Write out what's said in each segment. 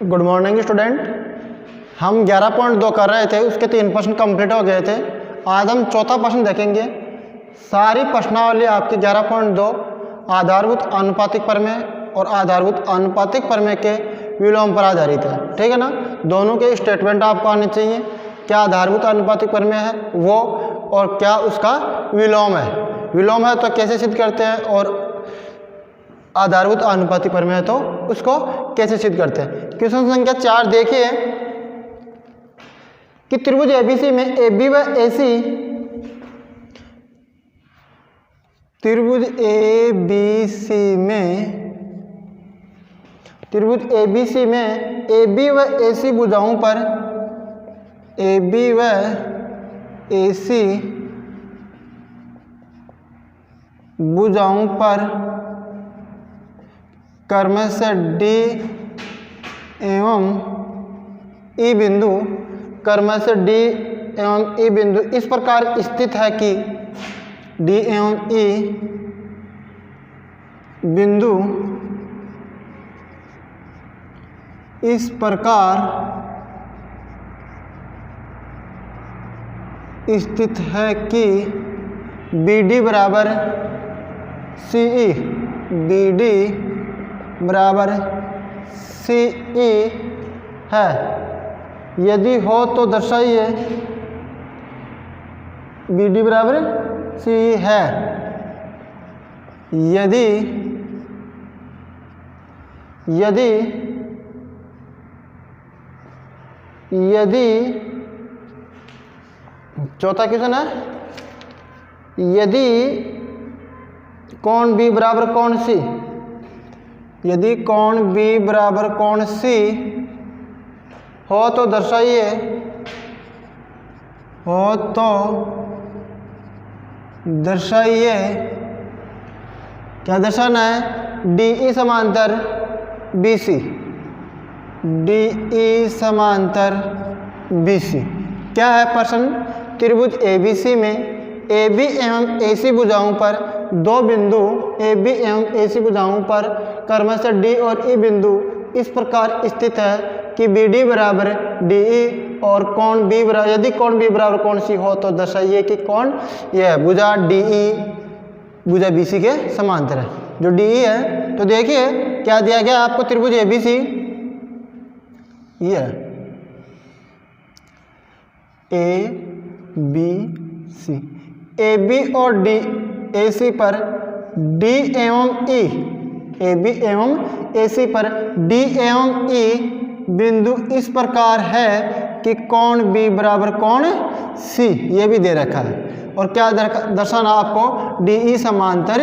Good morning student. हम 11.2 कर रहे थे, उसके 3% कंप्लीट हो गए थे। आज हम चौथा प्रश्न देखेंगे। सारी प्रश्नावली आपकी 11.2 आधारभूत आनुपातिक प्रमेय और आधारभूत आनुपातिक प्रमेय के विलोम पर आधारित है। ठीक है ना। दोनों के स्टेटमेंट आपको आने चाहिए, क्या आधारभूत आनुपातिक प्रमेय है वो और क्या उसका विलोम है। विलोम है तो कैसे सिद्ध करते हैं और आधारभूत आनुपातिक प्रमेय है तो उसको कैसे सिद्ध करते हैं। क्वेश्चन संख्या 4 देखिए कि त्रिभुज एबीसी में AB व AC, त्रिभुज ABC में AB व AC भुजाओं पर AB व AC भुजाओं पर क्रमशः D एवं E बिंदु, क्रमशः D एवं E बिंदु इस प्रकार स्थित है कि D एवं E बिंदु इस प्रकार स्थित है कि BD बराबर CE, BD बराबर CE है। यदि हो तो दर्शाइए BD बराबर CE है। यदि यदि यदि चौथा क्वेश्चन है, यदि कोण B बराबर कोण C, यदि कोण B बराबर कोण C हो तो दर्शाइए, हो तो दर्शाइए, क्या दर्शाना है, DE समांतर BC, DE समांतर BC। क्या है प्रश्न, त्रिभुज ABC में AB एवं AC भुजाओं पर दो बिंदु AB एवं AC भुजाओं पर क्रमशः D और E बिंदु इस प्रकार स्थित है कि BD बराबर DE और कोण B बराबर, यदि कोण B बराबर कोण C हो तो दर्शाइए कि कोण यह भुजा DE भुजा BC के समांतर है। जो DE है तो देखिए क्या दिया गया आपको, त्रिभुज ABC ये ABC, AB और AC पर D एवं E, AB एवं AC पर D एवं E बिंदु इस प्रकार है कि कोण B बराबर कोण C, ये भी दे रखा है। और क्या दर्शाना आपको, DE समांतर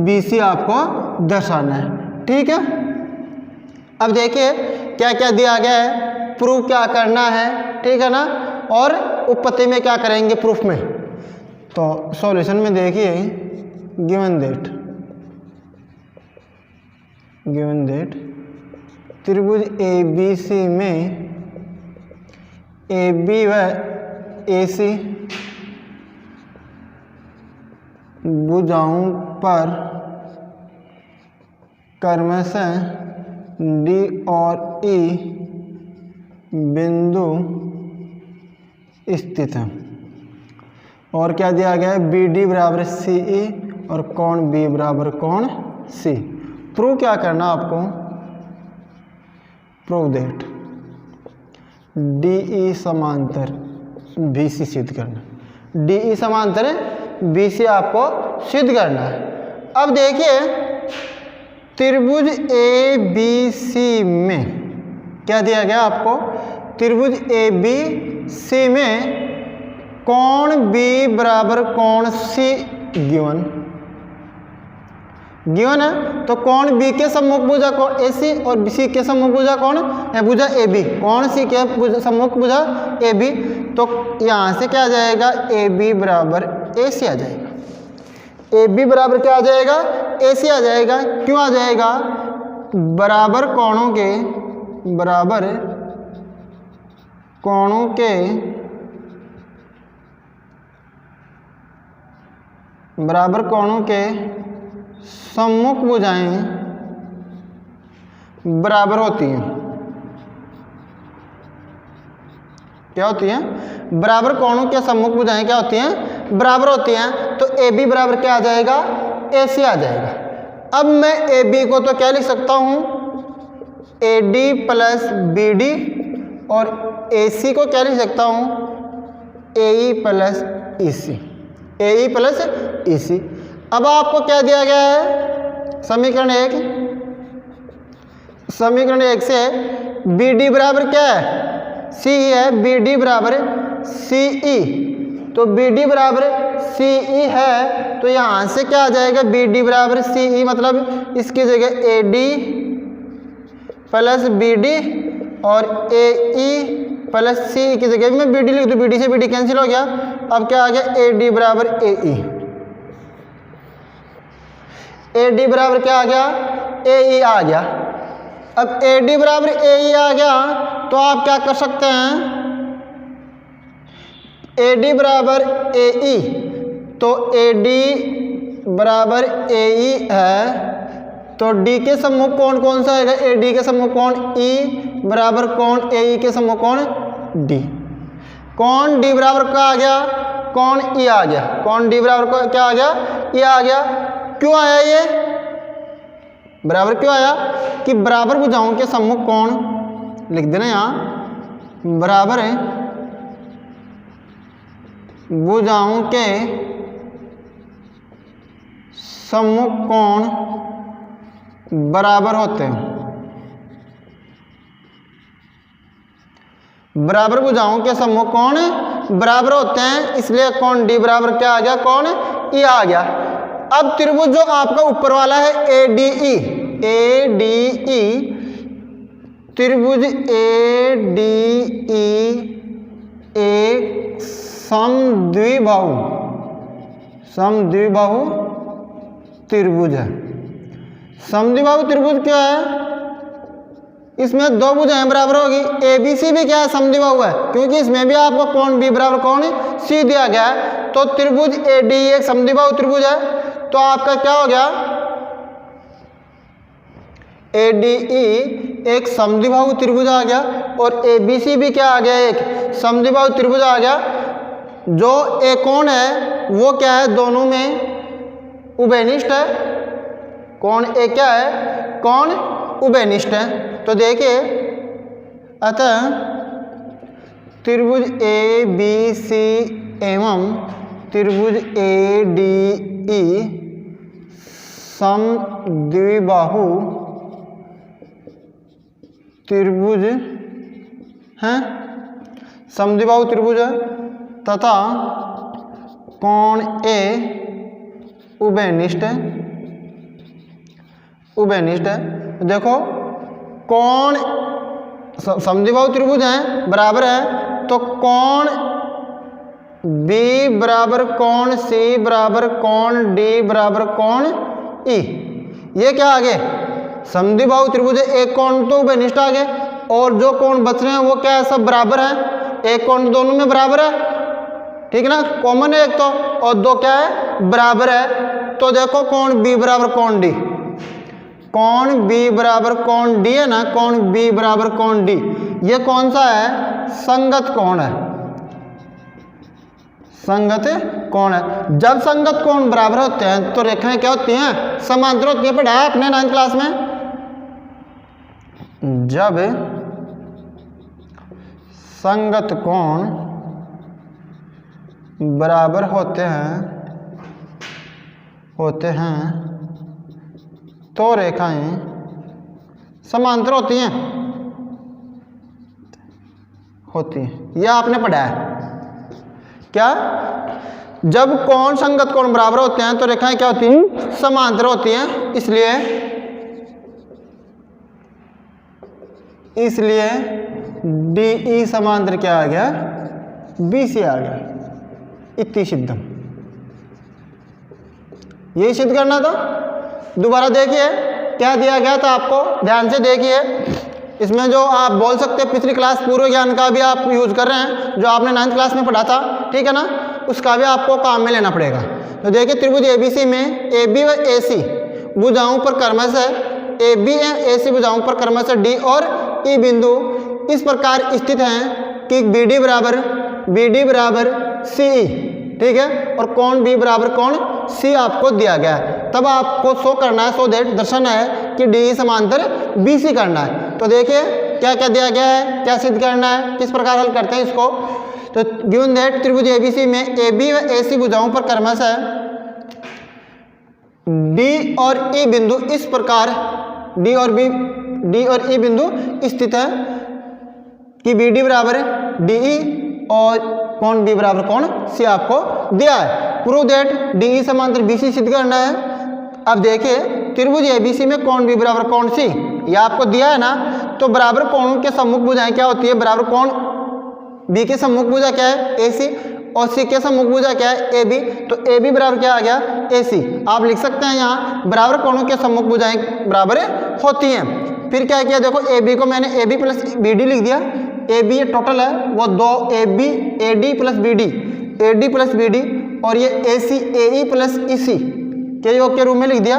BC आपको दर्शाना है। ठीक है। अब देखिए क्या क्या दिया गया है, प्रूफ क्या करना है। ठीक है ना। और उत्पत्ति में क्या करेंगे प्रूफ में। तो सॉल्यूशन में देखिए गिवन दैट त्रिभुज ABC में AB व AC भुजाओं पर क्रमशः D और E बिंदु स्थित है। और क्या दिया गया है, BD बराबर CE और कोण B बराबर कोण C। प्रूव क्या करना आपको, प्रूव दैट DE समांतर BC सिद्ध करना, DE समांतर BC आपको सिद्ध करना है। अब देखिए त्रिभुज ABC में क्या दिया गया आपको, त्रिभुज ABC में कोण B बराबर कोण C गिवन है। तो कोण B के सम्मुख भुजा कोण AC और C के सम्मुख भुजा कौन है, भुजा AB, कोण C के सम्मुख भुजा AB। तो यहाँ से क्या आ जाएगा, AB बराबर AC आ जाएगा। AB बराबर क्या आ जाएगा, AC आ जाएगा। क्यों आ जाएगा, बराबर कोणों के सम्मुख भुजाएं बराबर होती हैं। क्या होती हैं, बराबर कोणों के सम्मुख भुजाएं क्या होती हैं, बराबर होती हैं। तो ए बी बराबर क्या आ जाएगा, ए सी आ जाएगा। अब मैं ए बी को तो क्या लिख सकता हूँ, A D plus B D, और ए सी को क्या लिख सकता हूँ, ए E plus E C, A E plus ई सी। अब आपको क्या दिया गया है, समीकरण एक, समीकरण एक से बी डी बराबर क्या है, सी है, बी डी बराबर सी ई, तो बी डी बराबर सी ई है, तो यहाँ से क्या आ जाएगा, बी डी बराबर सी ई, मतलब इसकी जगह A D plus B D और ए ई प्लस सी की जगह मैं बी डी लिख दूँ, बी डी से बी डी कैंसिल हो गया। अब क्या आ गया, ए डी बराबर ए ई, ए डी बराबर क्या आ गया, ए ई आ गया। अब ए डी बराबर ए ई आ गया, तो आप क्या कर सकते हैं, ए डी बराबर ए ई, तो ए डी बराबर ए ई है, तो डी के सम्मुख कोण कौन सा आएगा, ए डी के सम्मुख कोण ई बराबर कोण ए ई के सम्मुख कोण डी, कोण डी बराबर क्या आ गया, कोण ई आ गया, कोण डी बराबर क्या आ गया, ई आ गया। क्यों आया ये बराबर, क्यों आया कि बराबर भुजाओं के सम्मुख कोण, लिख देना यहाँ, बराबर है भुजाओं के सम्मुख कोण बराबर होते हैं, बराबर भुजाओं के सम्मुख कोण बराबर होते हैं, इसलिए कोण डी बराबर क्या आ गया, कोण ई आ गया। अब त्रिभुज जो आपका ऊपर वाला है A D E, A D E, त्रिभुज ए डी ई एक समद्विबाहु, समद्विबाहु त्रिभुज है। समद्विबाहु त्रिभुज क्या है, इसमें दो भुजाएं बराबर होगी, ए बी सी भी क्या है, समद्विबाहु है, क्योंकि इसमें भी आपको कोण बी बराबर कोण सी दिया गया है। तो त्रिभुज ए डी एक समद्विबाहु त्रिभुज है, तो आपका क्या हो गया, ए डी ई एक समद्विबाहु त्रिभुज आ गया, और ए बी सी भी क्या आ गया, एक समद्विबाहु त्रिभुज आ गया। जो ए कोण है वो क्या है, दोनों में उभयनिष्ठ है, कोण ए क्या है, कोण उभयनिष्ठ है। तो देखिए, अतः त्रिभुज ए बी सी एवं त्रिभुज ए डी ई समद्विबाहु त्रिभुज हैं, समद्विबाहु त्रिभुज है, तथा कोण ए उभयनिष्ठ है, उभयनिष्ठ है। देखो कोण समद्विबाहु त्रिभुज हैं, बराबर है, तो कोण बी बराबर कोण सी बराबर कोण डी बराबर कोण ई, ये क्या आ गए, समद्विबाहु त्रिभुज है, एक कोण तो उभयनिष्ठ आ गए, और जो कोण बच रहे हैं वो क्या है, सब बराबर है, एक कोण दोनों में बराबर है, ठीक है ना, कॉमन है एक तो, और दो क्या है, बराबर है। तो देखो कोण बी बराबर कोण डी, कोण बी बराबर कोण डी है ना, कोण बी बराबर कोण डी, ये कौन सा है, संगत कोण है, संगत कोण है। जब संगत कोण बराबर होते हैं तो रेखाएं क्या होती हैं, समांतर होती हैं, पढ़ा है अपने 9th क्लास में। जब संगत कोण बराबर होते हैं तो रेखाएं समांतर होती हैं, यह आपने पढ़ा है। क्या, जब कोण संगत कोण बराबर होते हैं तो रेखाएं क्या होती हैं, समांतर होती हैं, इसलिए डी ई समांतर क्या आ गया, बी सी आ गया। इति सिद्धम, यही सिद्ध करना था। दोबारा देखिए क्या दिया गया था आपको, ध्यान से देखिए। इसमें जो आप बोल सकते हैं पिछली क्लास पूर्व ज्ञान का भी आप यूज कर रहे हैं, जो आपने 9th क्लास में पढ़ा था, ठीक है ना, उसका भी आपको काम में लेना पड़ेगा। तो देखिए त्रिभुज एबीसी में ए बी व ए सी भुजाओं पर क्रमशः ए बी एवं ए सी भुजाओं पर क्रमशः डी और ई बिंदु इस प्रकार स्थित हैं कि BD बराबर CE, ठीक है, और कोण B बराबर कोण C आपको दिया गया है। तब आपको शो करना है, सो दैट दर्शाना है कि DE समांतर BC करना है। तो देखिए क्या क्या दिया गया है, क्या सिद्ध करना है, किस प्रकार हल करते हैं इसको। तो गिवन दैट त्रिभुज ABC में AB व AC भुजाओं पर क्रमशः D और E बिंदु इस प्रकार D और E बिंदु स्थित है कि BD बराबर DE और कोण B बराबर कोण C आपको दिया है। प्रूव दैट DE समांतर BC सिद्ध करना है। अब देखिए त्रिभुज ABC में कोण B बराबर कोण C ये आपको दिया है ना, तो बराबर कोणों के सम्मुख भुजाएं क्या होती है, बराबर कोण B के सम्मुख भुजा क्या है AC और C के सम्मुख भुजा क्या है AB, तो AB बराबर क्या आ गया AC। आप लिख सकते हैं यहाँ बराबर कोणों के सम्मुख भुजाएं बराबर होती हैं। फिर क्या किया, देखो AB को मैंने AB प्लस BD लिख दिया। AB ये टोटल है वो 2 AD प्लस BD और ये AC AE प्लस EC के योग के रूप में लिख दिया।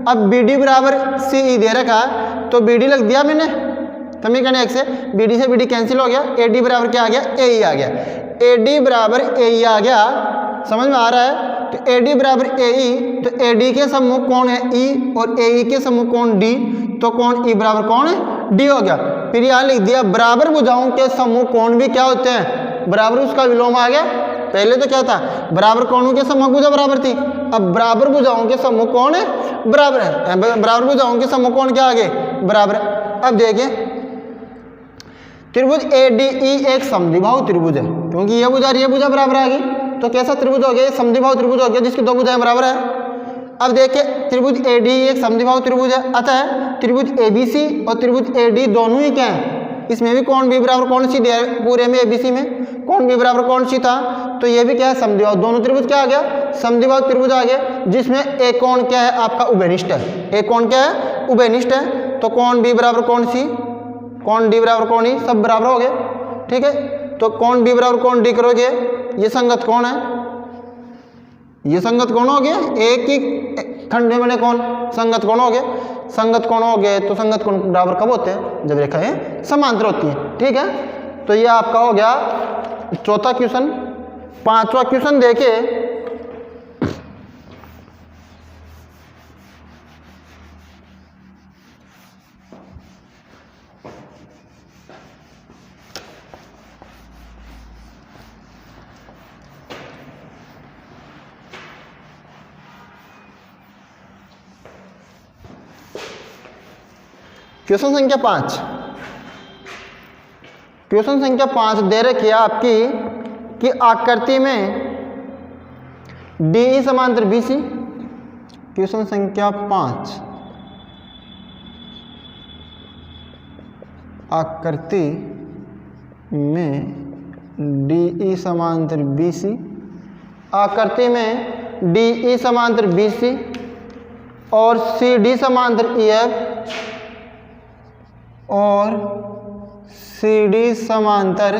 अब BD बराबर CE दे रखा है तो BD लिख दिया मैंने समीकरण 1 से, BD से BD कैंसिल हो गया, AD बराबर क्या आ गया AE आ गया। AD बराबर AE आ गया, समझ में आ रहा है। तो AD बराबर AE, तो AD के सम्मुख कौन है E और AE के सम्मुख कौन D, तो कौन E बराबर कौन है D हो गया। फिर यहाँ लिख दिया बराबर भुजाओं के समूह कोण भी क्या होते हैं, बराबर उसका विलोम आ गया। पहले तो क्या था बराबर कोणों के समूह भुजा बराबर थी, अब बराबर भुजाओं के समूह कोण है बराबर है, बराबर भुजाओं के समूह कोण क्या आ गए बराबर। अब देखिए त्रिभुज ADE एक समद्विबाहु त्रिभुज है, क्योंकि ये भुजा और ये भुजा बराबर आ गई, तो कैसा त्रिभुज हो गया, समद्विबाहु त्रिभुज हो गया जिसकी दो भुजाएं बराबर है। अब देखिए त्रिभुज ADE एक समद्विबाहु त्रिभुज है, अतः त्रिभुज ABC और त्रिभुज AD दोनों ही क्या है, इसमें भी कोण B बराबर कोण C दिया है, पूरे में ABC में कोण B बराबर कोण C था, तो ये भी क्या है समद्विबाहु, दोनों त्रिभुज क्या आ गया समद्विबाहु त्रिभुज आ गया, जिसमें एक कोण क्या है आपका उभयनिष्ठ है, एक कोण क्या है उभयनिष्ठ है। तो कोण B बराबर कोण C, कोण D बराबर कोण E सब बराबर हो गए, ठीक है। तो कोण B बराबर कोण D करोगे ये संगत कोण है, ये संगत कोण हो गया, एक ही खंड में बने कोण संगत कोण हो गए, संगत कोण हो गए। तो संगत कोण बराबर कब होते हैं, जब रेखाएं समांतर होती हैं, ठीक है। तो ये आपका हो गया चौथा क्वेश्चन। पांचवा क्वेश्चन देखिए, क्वेश्चन संख्या 5, क्वेश्चन संख्या 5 दे रखी है आपकी कि आकृति में DE समांतर BC। क्वेश्चन संख्या 5 आकृति में DE समांतर BC, आकृति में DE समांतर BC और CD समांतर EF और CD समांतर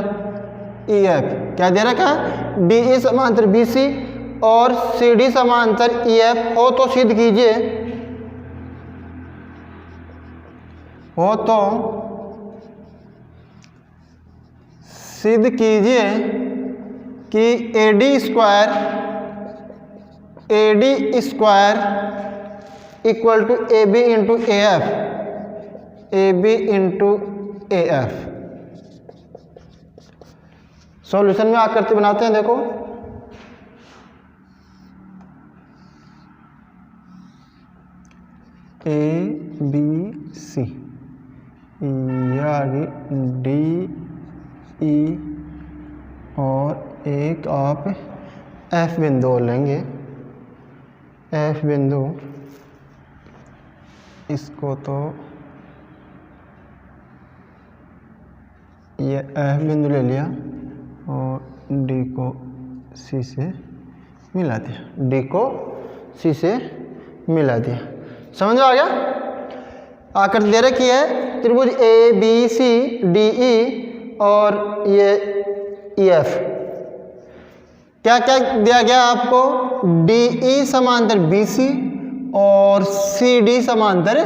EF। क्या दे रखा है, DE समांतर BC और CD समांतर EF हो तो सिद्ध कीजिए, हो तो सिद्ध कीजिए कि AD square equal to AB into AF, AB into AF। Solution में आकृति बनाते हैं, देखो ABC यानी DE और एक आप F बिंदु लेंगे, F बिंदु, इसको तो ये F बिंदु ले लिया और D को C से मिला दिया, D को C से मिला दिया। समझ आ गया। आकृति दे रखी है त्रिभुज ABC DE और ये EF। क्या क्या दिया गया आपको, DE समांतर BC और CD समांतर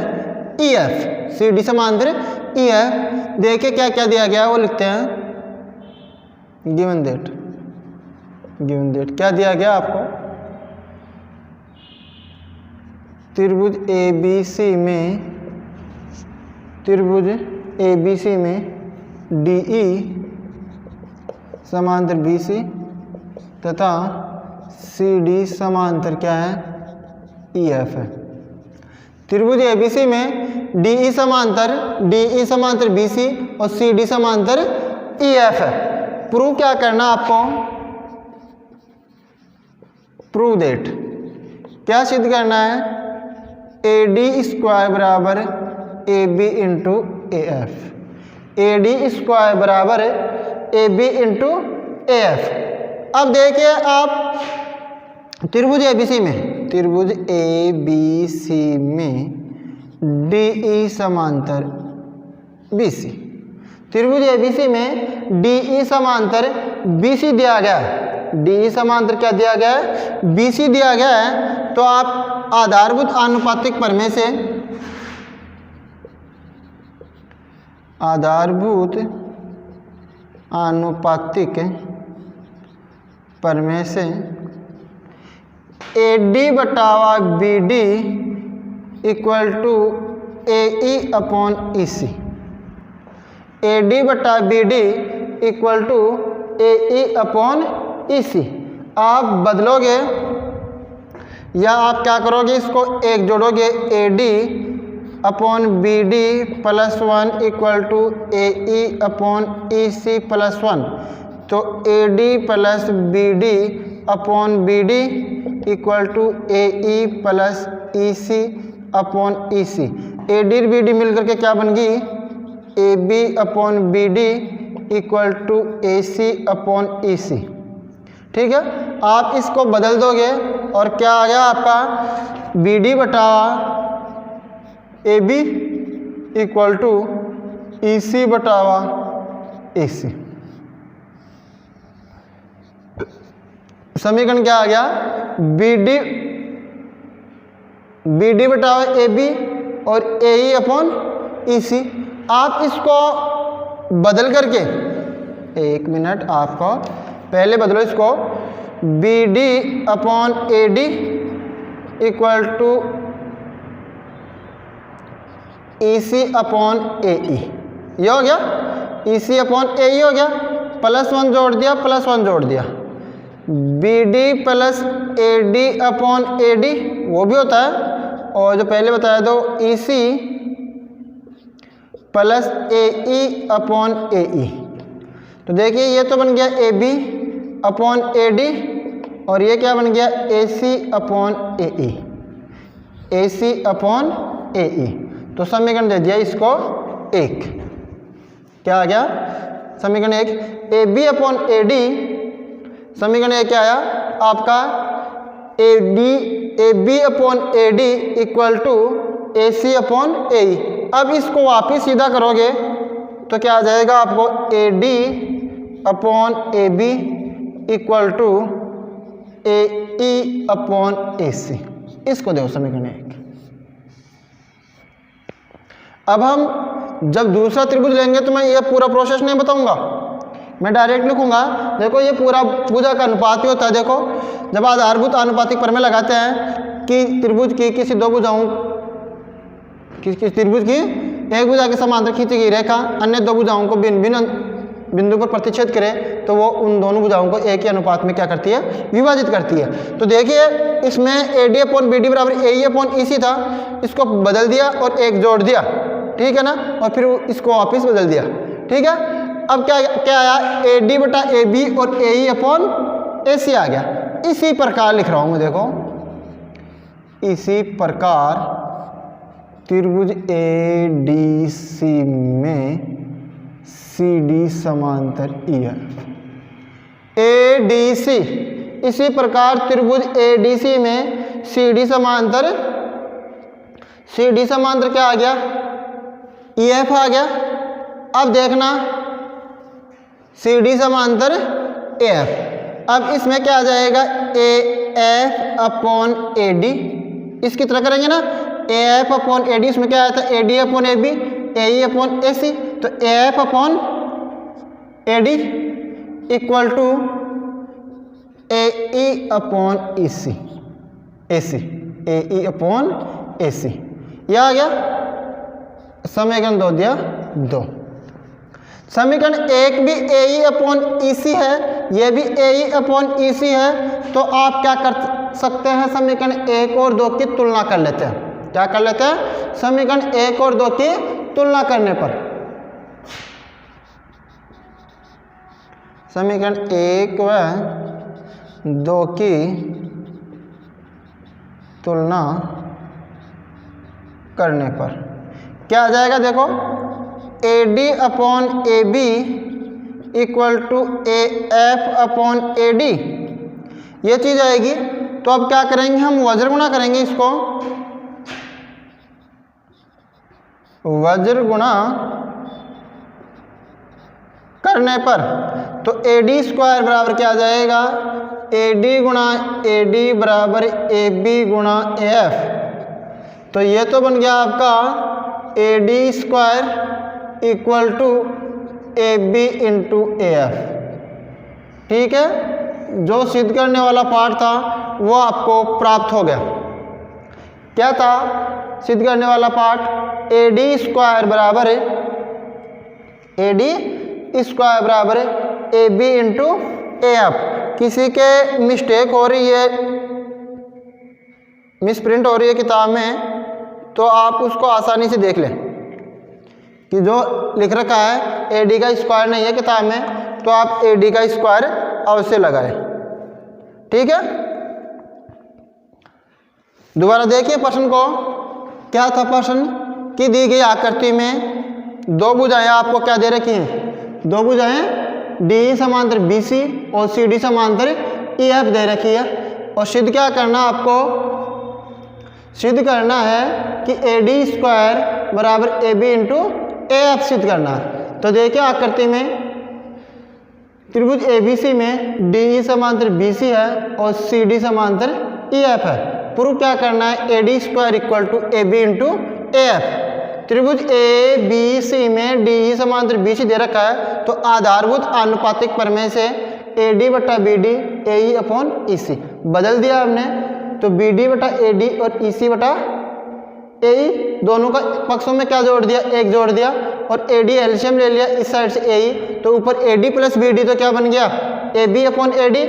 EF, CD समांतर EF। देखिए क्या क्या दिया गया है वो लिखते हैं। गिवन दैट क्या दिया गया आपको, त्रिभुज ABC में DE समांतर BC तथा CD समांतर क्या है, EF है। त्रिभुज ABC में DE समांतर BC और CD समांतर EF है। प्रूव क्या करना आपको, प्रूव दैट क्या सिद्ध करना है, AD स्क्वायर बराबर AB into AF, AD square बराबर AB इंटू AF। अब देखिए आप त्रिभुज ABC में DE समांतर BC, त्रिभुज ABC में DE समांतर BC दिया गया है, DE समांतर क्या दिया गया है, BC दिया गया है। तो आप आधारभूत आनुपातिक प्रमेय से AD बटावा BD equal to AE upon EC, AD बटा BD equal to AE upon EC। आप बदलोगे या आप क्या करोगे, इसको एक जोड़ोगे, AD upon BD plus 1 equal to AE upon EC plus 1। तो AD plus BD upon BD equal to AE plus EC upon EC। AD और BD मिलकर के क्या बन गई, AB upon BD equal to AC upon EC। ठीक है, आप इसको बदल दोगे और क्या आ गया आपका, BD बटा AB इक्वल टू EC बटावा AC। समीकरण क्या आ गया, BD बटावा AB और AE अपॉन EC। आप इसको बदल करके, एक मिनट, आपको पहले बदलो इसको, BD upon AD equal to EC upon AE, ये हो गया, EC अपॉन AE हो गया, प्लस 1 जोड़ दिया, प्लस 1 जोड़ दिया, BD plus AD upon AD वो भी होता है, और जो पहले बताया तो EC plus AE upon AE। तो देखिए ये तो बन गया AB अपॉन AD और ये क्या बन गया, AC upon AE, AC upon AE। तो समीकरण दे दिया इसको 1, क्या आ गया, समीकरण 1 AB अपॉन AD, समीकरण 1 क्या आया आपका, AB upon AD equal to AC upon AE। अब इसको वापिस सीधा करोगे तो क्या आ जाएगा आपको, AD upon AB equal to AE upon AC। इसको देखो समीकरण 1। अब हम जब दूसरा त्रिभुज लेंगे तो मैं ये पूरा प्रोसेस नहीं बताऊंगा, मैं डायरेक्ट लिखूंगा। देखो ये पूरा भुजा का अनुपात ही होता है। देखो जब आधारभूत आनुपातिक प्रमेय लगाते हैं कि त्रिभुज की किसी दो भुजाओं किस त्रिभुज की एक भुजा के समांतर खींची गई रेखा अन्य दो भुजाओं को भिन्न भिन्न बिंदु पर प्रतिच्छेद करे तो वो उन दोनों भुजाओं को एक ही अनुपात में क्या करती है, विभाजित करती है। तो देखिए इसमें AD अपॉन BD बराबर AE अपॉन EC था, इसको बदल दिया और एक जोड़ दिया, ठीक है ना, और फिर इसको वापस बदल दिया, ठीक है। अब क्या आया, AD बटा AB और AE अपॉन AC आ गया। इसी प्रकार लिख रहा हूं मैं, देखो इसी प्रकार त्रिभुज ADC में CD समांतर EF, ADC, इसी प्रकार त्रिभुज ADC में CD समांतर क्या आ गया, EF आ गया। अब देखना CD समांतर AF, अब इसमें क्या आ जाएगा, AF अपॉन AD, इसकी तरह करेंगे ना, AF अपॉन AD, इसमें क्या आया था, AD upon AB, AE upon AC, तो AF upon AD equal to A E upon A C, A C, A E upon A C. यह आ गया समीकरण 2 दिया 2। समीकरण 1 भी ए ई अपॉन ई सी है, यह भी ए ई अपॉन ई सी है। तो आप क्या कर सकते हैं, समीकरण 1 और 2 की तुलना कर लेते हैं। क्या कर लेते हैं, समीकरण 1 और 2 की तुलना करने पर समीकरण 1 व 2 की तुलना करने पर क्या आ जाएगा, देखो A D upon A B equal to A F upon A D, ये चीज़ आएगी। तो अब क्या करेंगे, हम वज्र गुणा करेंगे इसको, वज्र गुणा करने पर तो ए डी स्क्वायर बराबर क्या आ जाएगा, ए डी गुणा ए डी बराबर ए बी गुणा ए एफ। तो ये तो बन गया आपका A D square equal to A B into A F. ठीक है, जो सिद्ध करने वाला पार्ट था वो आपको प्राप्त हो गया। क्या था सिद्ध करने वाला पार्ट, ए डी स्क्वायर बराबर ए डी स्क्वायर बराबर A B into A F. किसी के मिस्टेक हो रही है, मिसप्रिंट हो रही है किताब में, तो आप उसको आसानी से देख लें कि जो लिख रखा है ए डी का स्क्वायर नहीं है किताब में, तो आप ए डी का स्क्वायर अवश्य लगाएं। ठीक है, दोबारा देखिए प्रश्न को। क्या था प्रश्न कि दी गई आकृति में दो भुजाएं आपको क्या दे रखी हैं, दो भुजाएं डी समांतर बी सी और सी डी समांतर ई एफ दे रखी है। और सिद्ध क्या करना, आपको सिद्ध करना है कि ए डी स्क्वायर बराबर A B into A F सिद्ध करना है। तो देखिए आकृति में त्रिभुज ए बी सी में डी ई समांतर बी सी है और सी डी समांतर ई एफ है। प्रूफ क्या करना है, A D square equal to A B into A F. त्रिभुज ए बी सी में डी ई समांतर बी सी दे रखा है, तो आधारभूत आनुपातिक प्रमेय से ए डी बटा B D A E upon E C बदल दिया हमने। तो बी डी बटा ए डी और ई सी बटा ए ई, दोनों का पक्षों में क्या जोड़ दिया, एक जोड़ दिया। और ए डी एलसीएम ले लिया इस साइड से ए ई, तो ऊपर A D plus B D तो क्या बन गया, A B upon A D,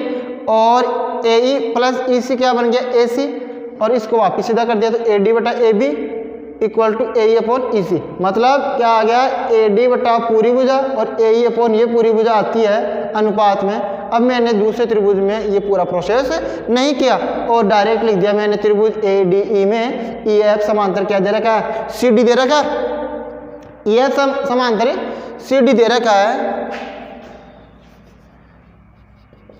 और ए ई प्लस ई सी क्या बन गया, ए सी। और इसको वापस सीधा कर दिया तो ए डी बटा A B equal to A E upon E C. मतलब क्या आ गया, ए डी बटा पूरी भुजा और ए ई अपॉन ये पूरी भुजा आती है अनुपात में। अब मैंने दूसरे त्रिभुज में ये पूरा प्रोसेस नहीं किया और डायरेक्ट लिख दिया मैंने त्रिभुज ए डी ई में ई एफ समांतर क्या दे रखा है, सी डी दे रखा है। ई एफ समांतर सी डी दे रखा है,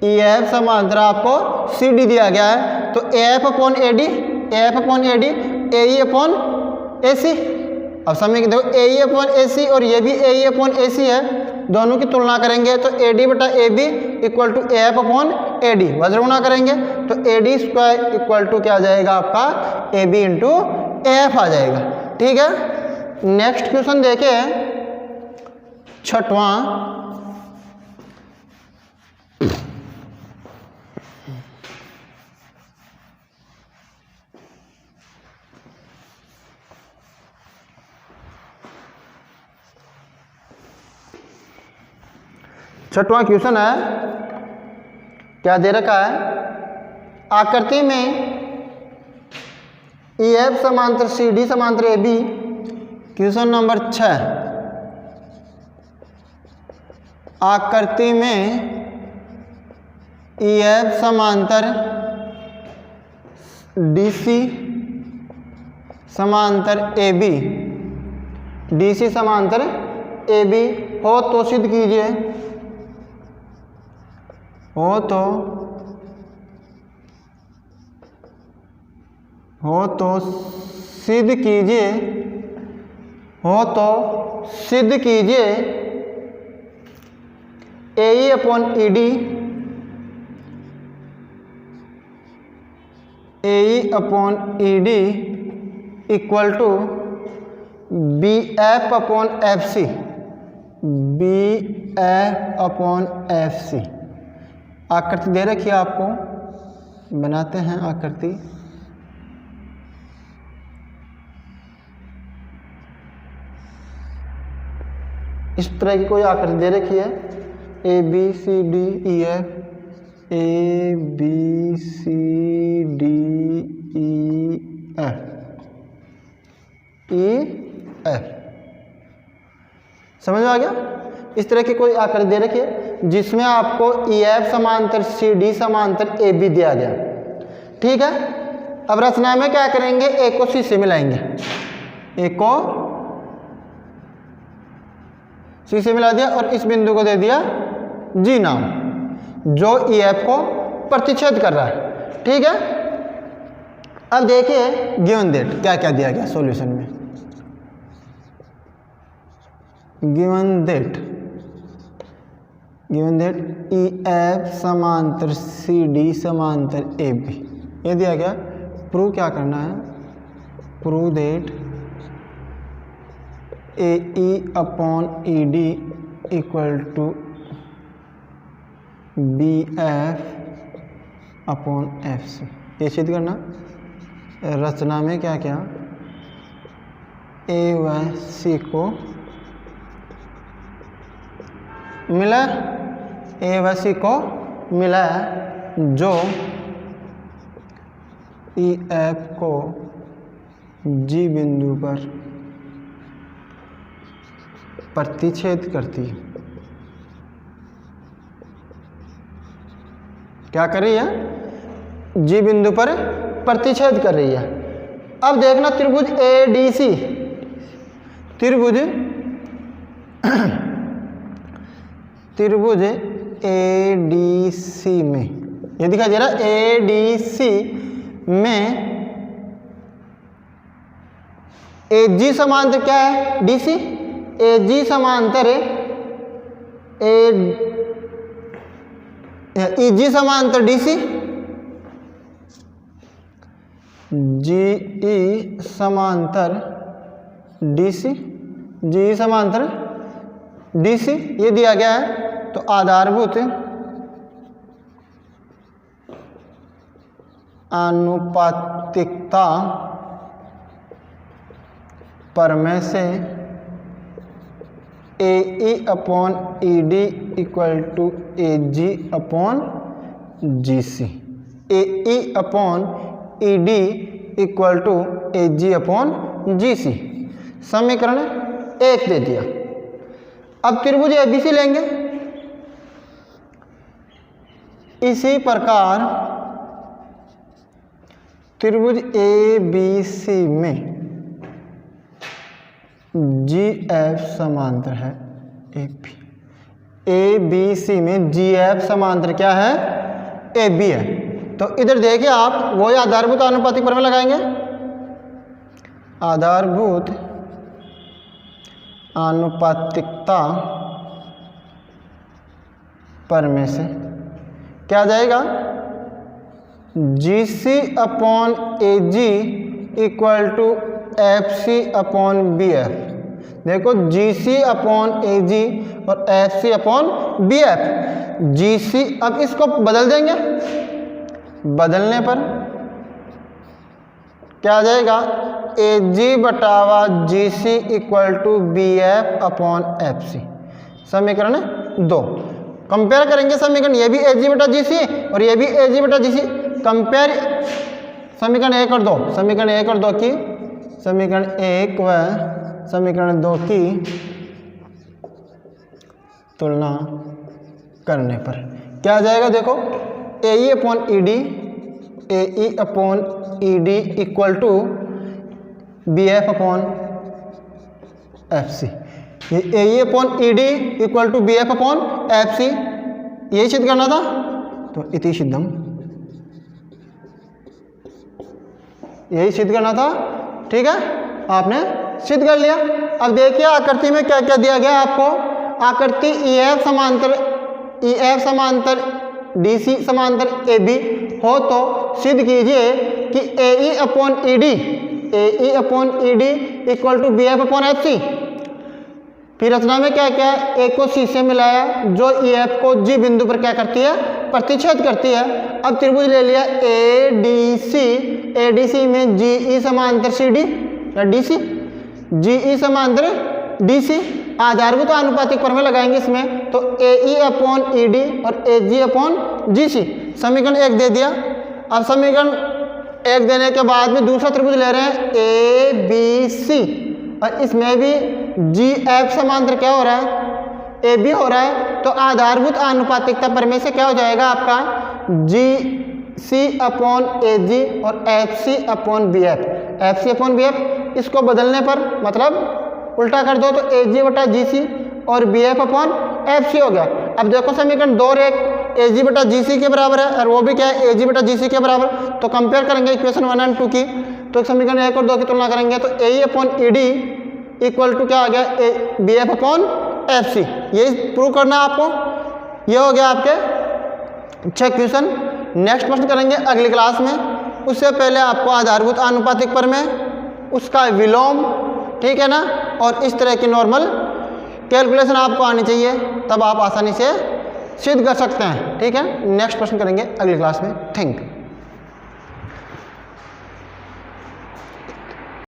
ई एफ समांतर आपको सी डी दिया गया है। तो A F upon A D, A F upon A D, A E upon A C. अब समय देखो ए ई अपॉन ए सी और ये भी ए ई अपॉन ए सी है, दोनों की तुलना करेंगे तो ए डी बटा A B equal to A F upon A D, वज्र गुणा करेंगे तो A D square equal to क्या आ जाएगा आपका, A B into A F आ जाएगा। ठीक है, नेक्स्ट क्वेश्चन देखें, छठवां। छठवां क्वेश्चन है, क्या दे रखा है, आकृति में ई एफ समांतर सी डी समांतर ए बी। क्वेश्चन नंबर 6, आकृति में ई एफ समांतर डी सी समांतर ए बी, डी सी समांतर ए बी हो तो सिद्ध कीजिए, हो तो सिद्ध कीजिए, हो तो सिद्ध कीजिए A E upon E D, A E upon E D equal to B F upon F C. BF/FC। आकृति दे रखी है आपको, बनाते हैं आकृति। इस तरह की कोई आकृति दे रखी है, ABCDEF, ABCDEF, EF। समझ में आ गया? इस तरह की कोई आकृति दे रखी है जिसमें आपको EF समांतर CD समांतर AB दिया गया। ठीक है, अब रचना में क्या करेंगे, A को C से मिलाएंगे, A को C से मिला दिया और इस बिंदु को दे दिया G नाम, जो EF को प्रतिच्छेद कर रहा है। ठीक है, अब देखिए गिवन दैट क्या क्या दिया गया सॉल्यूशन में। गिवन दैट EF समांतर CD समांतर AB ये दिया गया। प्रूव क्या करना है, prove that AE/ED equal to BF/FC। ये सिद्ध करना। रचना में क्या क्या, A व C को मिला, A व C को मिला जो EF को G बिंदु पर प्रतिच्छेद करती है। क्या कर रही है, G बिंदु पर प्रतिच्छेद कर रही है। अब देखना त्रिभुज ADC, त्रिभुज ADC में ये दिखाई दे रहा है, ADC में AG समांतर क्या है, DC, AG समांतर EG समांतर DC, GE समांतर DC, GE समांतर DC ये दिया गया है। तो आधारभूत आनुपातिकता प्रमेय से AE/ED equal to AG/GC, AE/ED equal to AG/GC। समीकरण 1 दे दिया। अब त्रिभुज ABC लेंगे। इसी प्रकार त्रिभुज ABC में GF समांतर है AB। ABC में GF समांतर क्या है, AB है। तो इधर देखिए आप वही आधारभूत आनुपातिक प्रमेय लगाएंगे। आधारभूत आनुपातिकता प्रमेय से क्या जाएगा, GC/AG इक्वल टू FC/BF। देखो GC/AG और FC/BF। GC, अब इसको बदल देंगे, बदलने पर क्या आ जाएगा, AG/GC इक्वल टू BF/FC। समीकरण 2 कंपेयर करेंगे समीकरण, ये भी AG/GC और ये भी AG/GC। कंपेयर समीकरण 1 और 2, समीकरण 1 और 2 की, समीकरण 1 व समीकरण 2 की तुलना करने पर क्या आ जाएगा, देखो AE/ED इक्वल टू BF/FC। ये AE/ED इक्वल टू BF/FC यही सिद्ध करना था। तो इति सिद्धम, यही सिद्ध करना था। ठीक है, आपने सिद्ध कर लिया। अब देखिए आकृति में क्या क्या दिया गया आपको। आकृति EF समांतर DC समांतर AB हो तो सिद्ध कीजिए कि AE/ED इक्वल टू BF/FC। फिर रचना में क्या क्या ए को सी से मिलाया जो ई एफ को जी बिंदु पर क्या करती है, प्रतिच्छेद करती है। अब त्रिभुज ले लिया ए डी सी में जी ई समांतर सी डी या डी सी, जी ई समांतर डी सी, आधारभूत आनुपातिक प्रमेय लगाएंगे इसमें, तो A E upon E D और ए जी अपॉन जी सी। समीकरण 1 दे दिया। अब समीकरण 1 देने के बाद में दूसरा त्रिभुज ले रहे हैं ए बी सी, और इसमें भी जी एफ समांतर क्या हो रहा है, ए बी हो रहा है। तो आधारभूत आनुपातिकता प्रमेय से क्या हो जाएगा आपका जी सी अपॉन ए जी और F C upon B F upon B F. इसको बदलने पर मतलब उल्टा कर दो तो ए जी बटा जी सी और B F upon F C हो गया। अब देखो समीकरण 2 और 1 ए जी बटा जी सी के बराबर है और वो भी क्या है ए जी बटा जी सी के बराबर। तो कंपेयर करेंगे इक्वेशन 1 और 2 की, तो समीकरण 1 और 2 की तुलना करेंगे तो A E upon E D equal to क्या आ गया, A B F upon F C. ये प्रूव करना है आपको। ये हो गया आपके 6 क्वेश्चन। नेक्स्ट प्रश्न करेंगे अगली क्लास में। उससे पहले आपको आधारभूत आनुपातिक प्रमेय, उसका विलोम, ठीक है ना, और इस तरह की नॉर्मल कैलकुलेशन आपको आनी चाहिए, तब आप आसानी से सिद्ध कर सकते हैं। ठीक है, नेक्स्ट प्रश्न करेंगे अगली क्लास में। Thank you.